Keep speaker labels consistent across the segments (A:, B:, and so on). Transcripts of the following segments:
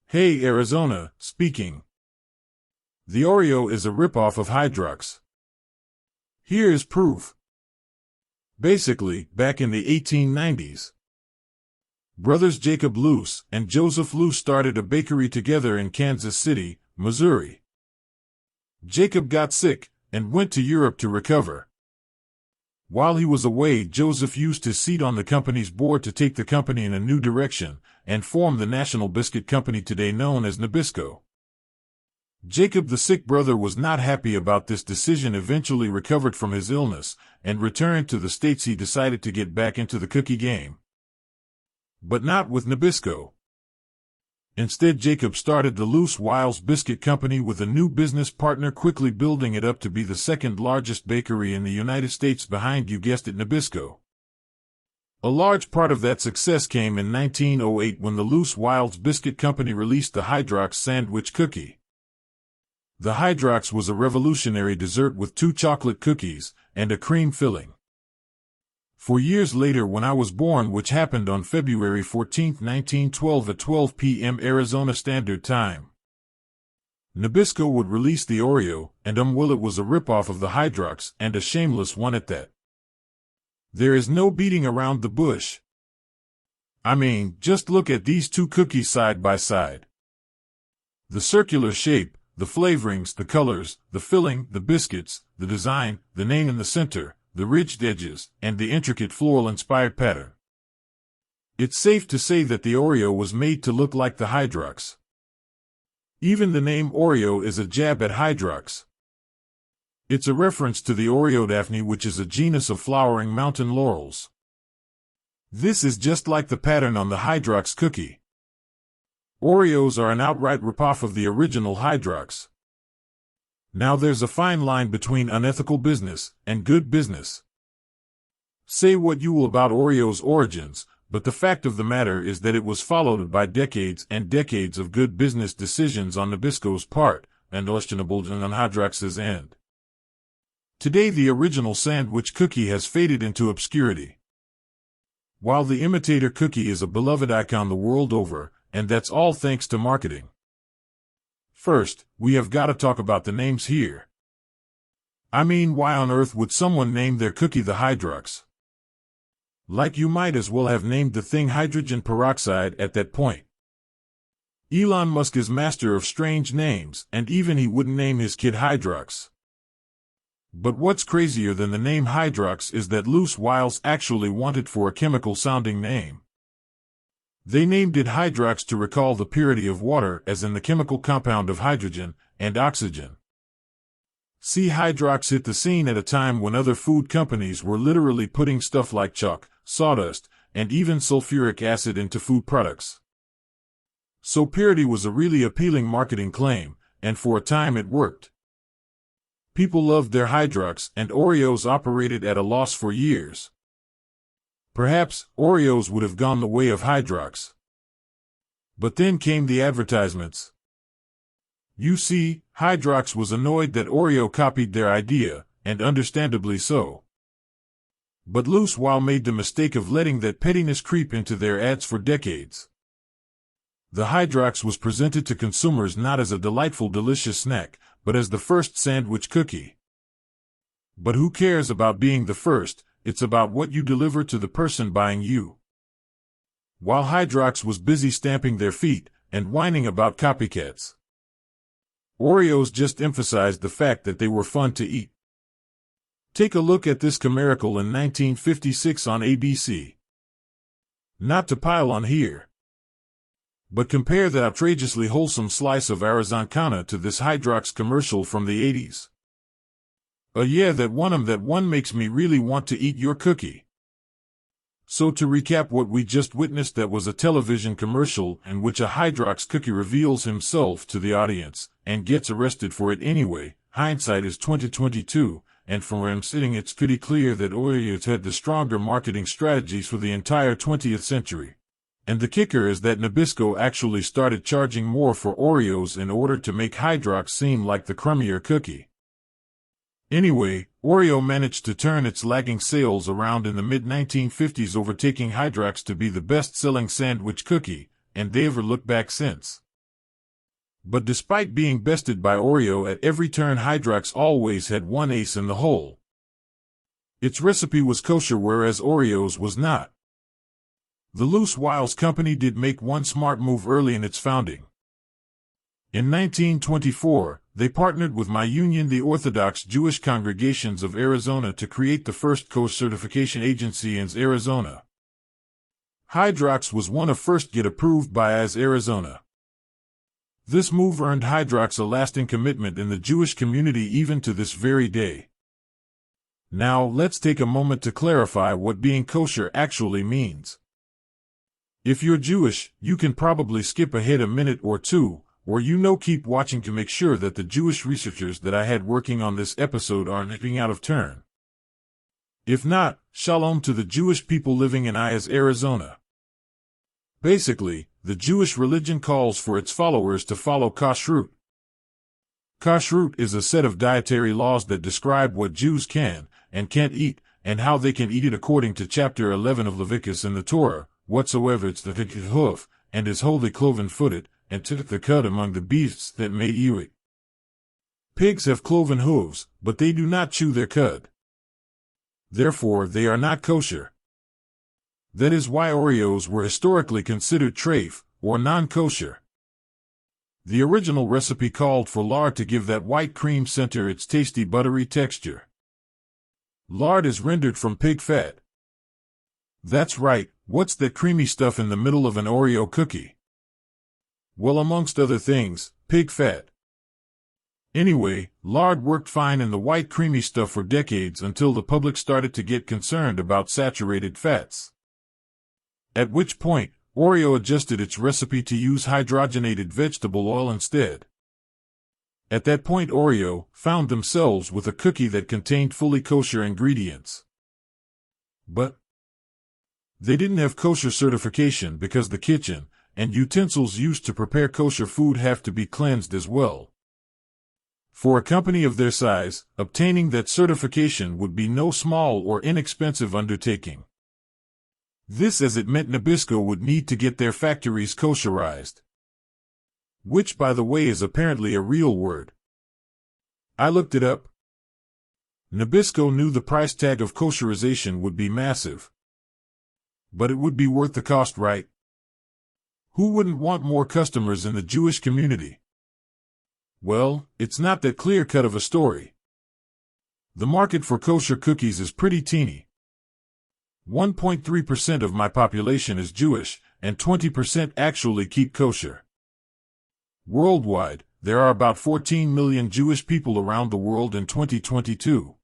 A: Hey Arizona, speaking. The Oreo is a ripoff of Hydrox. Here is proof. Basically, back in the 1890s, brothers Jacob Luce and Joseph Luce started a bakery together in Kansas City, Missouri. Jacob got sick and went to Europe to recover. While he was away, Joseph used his seat on the company's board to take the company in a new direction and form the national biscuit company today known as Nabisco. Jacob, the sick brother, was not happy about this decision, eventually recovered from his illness, and returned to the States. He decided to get back into the cookie game. But not with Nabisco. Instead, Jacob started the Luce Wiles Biscuit Company with a new business partner, quickly building it up to be the second largest bakery in the United States behind, you guessed it, Nabisco. A large part of that success came in 1908 when the Luce Wiles Biscuit Company released the Hydrox sandwich cookie. The Hydrox was a revolutionary dessert with 2 chocolate cookies and a cream filling. 4 years later, when I was born, which happened on February 14, 1912 at 12 p.m. Arizona Standard Time, Nabisco would release the Oreo, and well, it was a ripoff of the Hydrox, and a shameless one at that. There is no beating around the bush. I mean, just look at these 2 cookies side by side. The circular shape, the flavorings, the colors, the filling, the biscuits, the design, the name in the center, the ridged edges, and the intricate floral-inspired pattern. It's safe to say that the Oreo was made to look like the Hydrox. Even the name Oreo is a jab at Hydrox. It's a reference to the Oreodaphne, which is a genus of flowering mountain laurels. This is just like the pattern on the Hydrox cookie. Oreos are an outright ripoff of the original Hydrox. Now there's a fine line between unethical business and good business. Say what you will about Oreo's origins, but the fact of the matter is that it was followed by decades and decades of good business decisions on Nabisco's part, and questionable on Hydrox's end. Today the original sandwich cookie has faded into obscurity, while the imitator cookie is a beloved icon the world over, and that's all thanks to marketing. First, we have got to talk about the names here. I mean, why on earth would someone name their cookie the Hydrox? Like you might as well have named the thing hydrogen peroxide at that point. Elon Musk is master of strange names, and even he wouldn't name his kid Hydrox. But what's crazier than the name Hydrox is that Luce Wiles actually wanted for a chemical-sounding name. They named it Hydrox to recall the purity of water, as in the chemical compound of hydrogen and oxygen. See, Hydrox hit the scene at a time when other food companies were literally putting stuff like chalk, sawdust, and even sulfuric acid into food products. So purity was a really appealing marketing claim, and for a time it worked. People loved their Hydrox, and Oreos operated at a loss for years. Perhaps Oreos would have gone the way of Hydrox. But then came the advertisements. You see, Hydrox was annoyed that Oreo copied their idea, and understandably so. But Luce Wiles made the mistake of letting that pettiness creep into their ads for decades. The Hydrox was presented to consumers not as a delightful, delicious snack, but as the first sandwich cookie. But who cares about being the first? It's about what you deliver to the person buying you. While Hydrox was busy stamping their feet and whining about copycats, Oreos just emphasized the fact that they were fun to eat. Take a look at this commercial in 1956 on ABC. Not to pile on here, but compare that outrageously wholesome slice of Arizona to this Hydrox commercial from the 80s. Yeah, that one makes me really want to eat your cookie. So to recap what we just witnessed, that was a television commercial in which a Hydrox cookie reveals himself to the audience and gets arrested for it anyway. Hindsight is 2022, and from where I'm sitting it's pretty clear that Oreos had the stronger marketing strategies for the entire 20th century. And the kicker is that Nabisco actually started charging more for Oreos in order to make Hydrox seem like the crummier cookie. Anyway, Oreo managed to turn its lagging sales around in the mid-1950s, overtaking Hydrox to be the best-selling sandwich cookie, and they've never looked back since. But despite being bested by Oreo at every turn, Hydrox always had one ace in the hole. Its recipe was kosher, whereas Oreo's was not. The Loose Wiles Company did make one smart move early in its founding. In 1924, they partnered with My Union, the Orthodox Jewish Congregations of Arizona, to create the first kosher certification agency in Arizona. Hydrox was one of first get approved by AS Arizona. This move earned Hydrox a lasting commitment in the Jewish community even to this very day. Now, let's take a moment to clarify what being kosher actually means. If you're Jewish, you can probably skip ahead a minute or two, or keep watching to make sure that the Jewish researchers that I had working on this episode aren't nipping out of turn. If not, shalom to the Jewish people living in AS Arizona. Basically, the Jewish religion calls for its followers to follow kashrut. Kashrut is a set of dietary laws that describe what Jews can and can't eat, and how they can eat it according to chapter 11 of Leviticus in the Torah: whatsoever it's the hoof, and is wholly cloven-footed, and took the cud among the beasts that may eat it. Pigs have cloven hooves, but they do not chew their cud. Therefore, they are not kosher. That is why Oreos were historically considered treif, or non-kosher. The original recipe called for lard to give that white cream center its tasty buttery texture. Lard is rendered from pig fat. That's right, what's that creamy stuff in the middle of an Oreo cookie? Well, amongst other things, pig fat. Anyway, lard worked fine in the white creamy stuff for decades until the public started to get concerned about saturated fats. At which point, Oreo adjusted its recipe to use hydrogenated vegetable oil instead. At that point, Oreo found themselves with a cookie that contained fully kosher ingredients. But they didn't have kosher certification because the kitchen and utensils used to prepare kosher food have to be cleansed as well. For a company of their size, obtaining that certification would be no small or inexpensive undertaking. This, as it meant Nabisco would need to get their factories kosherized. Which, by the way, is apparently a real word. I looked it up. Nabisco knew the price tag of kosherization would be massive. But it would be worth the cost, right? Who wouldn't want more customers in the Jewish community? Well, it's not that clear-cut of a story. The market for kosher cookies is pretty teeny. 1.3% of my population is Jewish, and 20% actually keep kosher. Worldwide, there are about 14 million Jewish people around the world in 2022.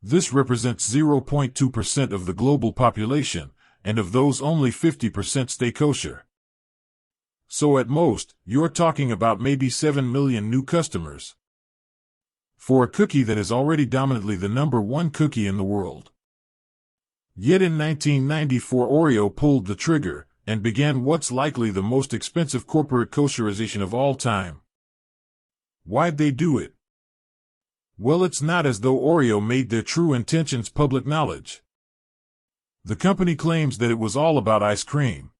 A: This represents 0.2% of the global population, and of those only 50% stay kosher. So at most, you're talking about maybe 7 million new customers. For a cookie that is already dominantly the #1 cookie in the world. Yet in 1994 Oreo pulled the trigger and began what's likely the most expensive corporate kosherization of all time. Why'd they do it? Well, it's not as though Oreo made their true intentions public knowledge. The company claims that it was all about ice cream.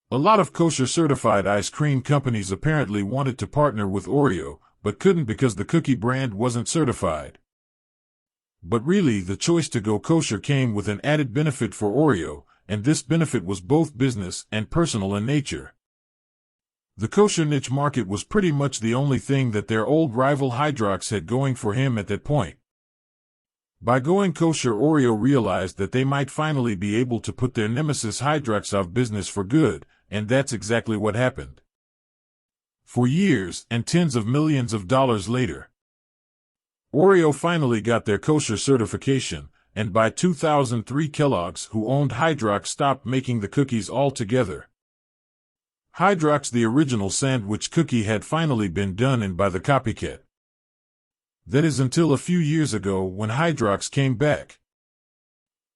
A: A lot of kosher-certified ice cream companies apparently wanted to partner with Oreo, but couldn't because the cookie brand wasn't certified. But really, the choice to go kosher came with an added benefit for Oreo, and this benefit was both business and personal in nature. The kosher niche market was pretty much the only thing that their old rival Hydrox had going for him at that point. By going kosher, Oreo realized that they might finally be able to put their nemesis Hydrox out of business for good, and that's exactly what happened. For years, and tens of millions of dollars later, Oreo finally got their kosher certification, and by 2003 Kellogg's, who owned Hydrox, stopped making the cookies altogether. Hydrox, the original sandwich cookie, had finally been done in by the copycat. That is until a few years ago when Hydrox came back.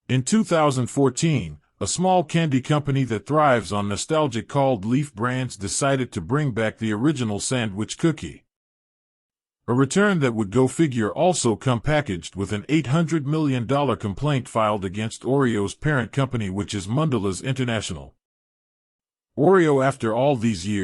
A: In 2014, a small candy company that thrives on nostalgia called Leaf Brands decided to bring back the original sandwich cookie. A return that would, go figure, also come packaged with an $800 million complaint filed against Oreo's parent company, which is Mondelez International. Oreo, after all these years,